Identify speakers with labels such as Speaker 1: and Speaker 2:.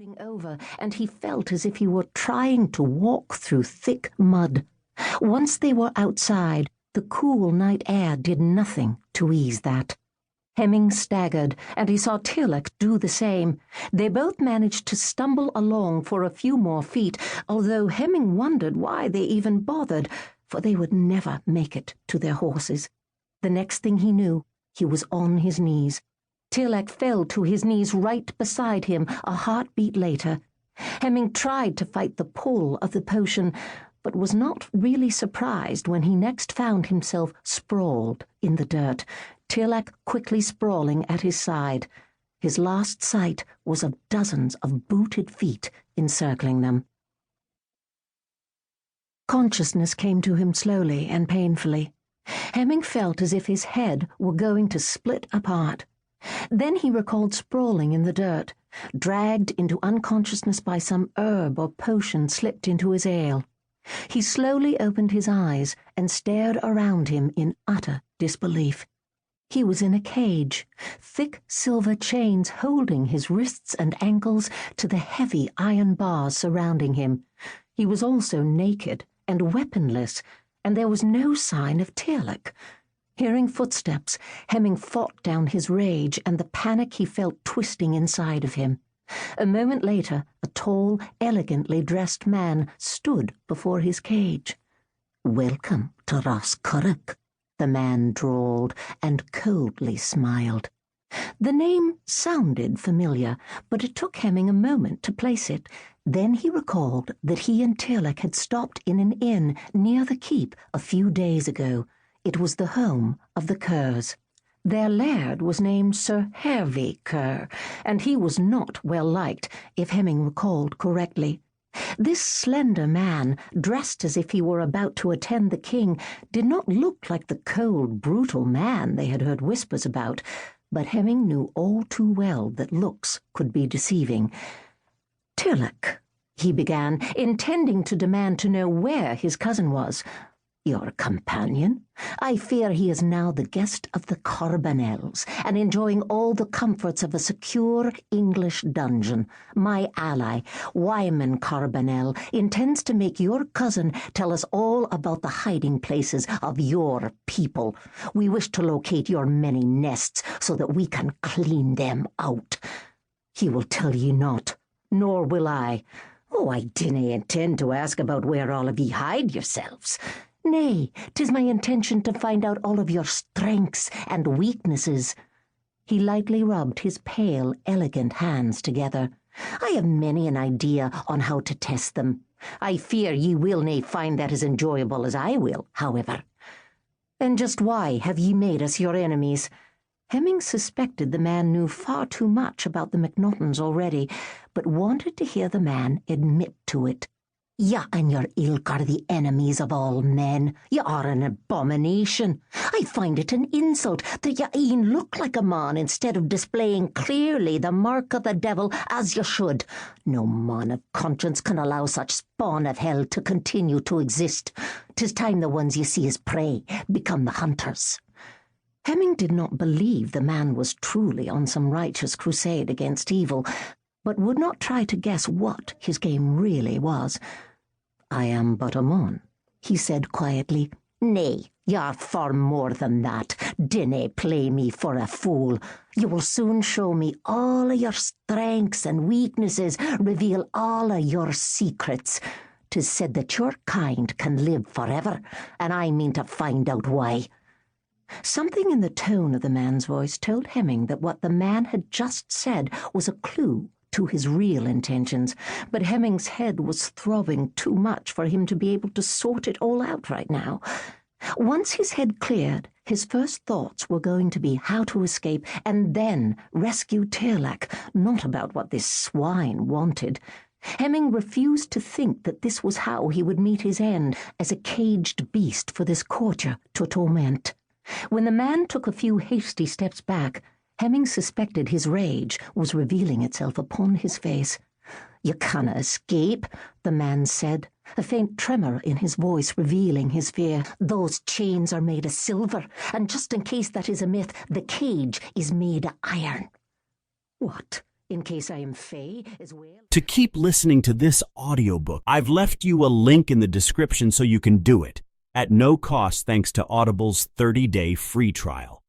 Speaker 1: tipping over, and he felt as if he were trying to walk through thick mud. Once they were outside, the cool night air did nothing to ease that. Hemming staggered, and he saw Tillich do the same. They both managed to stumble along for a few more feet, although Hemming wondered why they even bothered, for they would never make it to their horses. The next thing he knew, he was on his knees. Tillich fell to his knees right beside him a heartbeat later. Hemming tried to fight the pull of the potion, but was not really surprised when he next found himself sprawled in the dirt, Tillich quickly sprawling at his side. His last sight was of dozens of booted feet encircling them. Consciousness came to him slowly and painfully. Hemming felt as if his head were going to split apart. Then he recalled sprawling in the dirt, dragged into unconsciousness by some herb or potion slipped into his ale. He slowly opened his eyes and stared around him in utter disbelief. He was in a cage, thick silver chains holding his wrists and ankles to the heavy iron bars surrounding him. He was also naked and weaponless, and there was no sign of Tillich. Hearing footsteps, Hemming fought down his rage and the panic he felt twisting inside of him. A moment later, a tall, elegantly dressed man stood before his cage. "Welcome to Ras Currach," the man drawled and coldly smiled. The name sounded familiar, but it took Hemming a moment to place it. Then he recalled that he and Tillich had stopped in an inn near the keep a few days ago. It was the home of the Kerrs. Their laird was named Sir Hervey Kerr, and he was not well liked, if Hemming recalled correctly. This slender man, dressed as if he were about to attend the king, did not look like the cold, brutal man they had heard whispers about, but Hemming knew all too well that looks could be deceiving. "Tillich," he began, intending to demand to know where his cousin was. "Your companion? I fear he is now the guest of the Carbonells, and enjoying all the comforts of a secure English dungeon. My ally, Wyman Carbonell, intends to make your cousin tell us all about the hiding places of your people. We wish to locate your many nests so that we can clean them out. He will tell ye not, nor will I. Oh, I dinna intend to ask about where all of ye hide yourselves. Nay, 'tis my intention to find out all of your strengths and weaknesses." He lightly rubbed his pale, elegant hands together. "I have many an idea on how to test them. I fear ye will nae find that as enjoyable as I will, however." "And just why have ye made us your enemies?" Hemming suspected the man knew far too much about the MacNaughtons already, but wanted to hear the man admit to it. "Ya and your ilk are the enemies of all men. You are an abomination. I find it an insult that you e'en look like a man instead of displaying clearly the mark of the devil as you should. No man of conscience can allow such spawn of hell to continue to exist. 'Tis time the ones you see as prey become the hunters." Hemming did not believe the man was truly on some righteous crusade against evil, but would not try to guess what his game really was. "I am but a mon," he said quietly. "Nay, you're far more than that. Dinna play me for a fool. You will soon show me all of your strengths and weaknesses, reveal all of your secrets. 'Tis said that your kind can live forever, and I mean to find out why." Something in the tone of the man's voice told Hemming that what the man had just said was a clue to his real intentions, but Hemming's head was throbbing too much for him to be able to sort it all out right now. Once his head cleared, his first thoughts were going to be how to escape and then rescue Tillich, not about what this swine wanted. Hemming refused to think that this was how he would meet his end, as a caged beast for this courtier to torment. When the man took a few hasty steps back, Hemming suspected his rage was revealing itself upon his face. "You canna escape," the man said, a faint tremor in his voice revealing his fear. "Those chains are made of silver, and just in case that is a myth, the cage is made of iron." "What? in case I am fey as well.
Speaker 2: To keep listening to this audiobook, I've left you a link in the description so you can do it, at no cost thanks to Audible's 30-day free trial.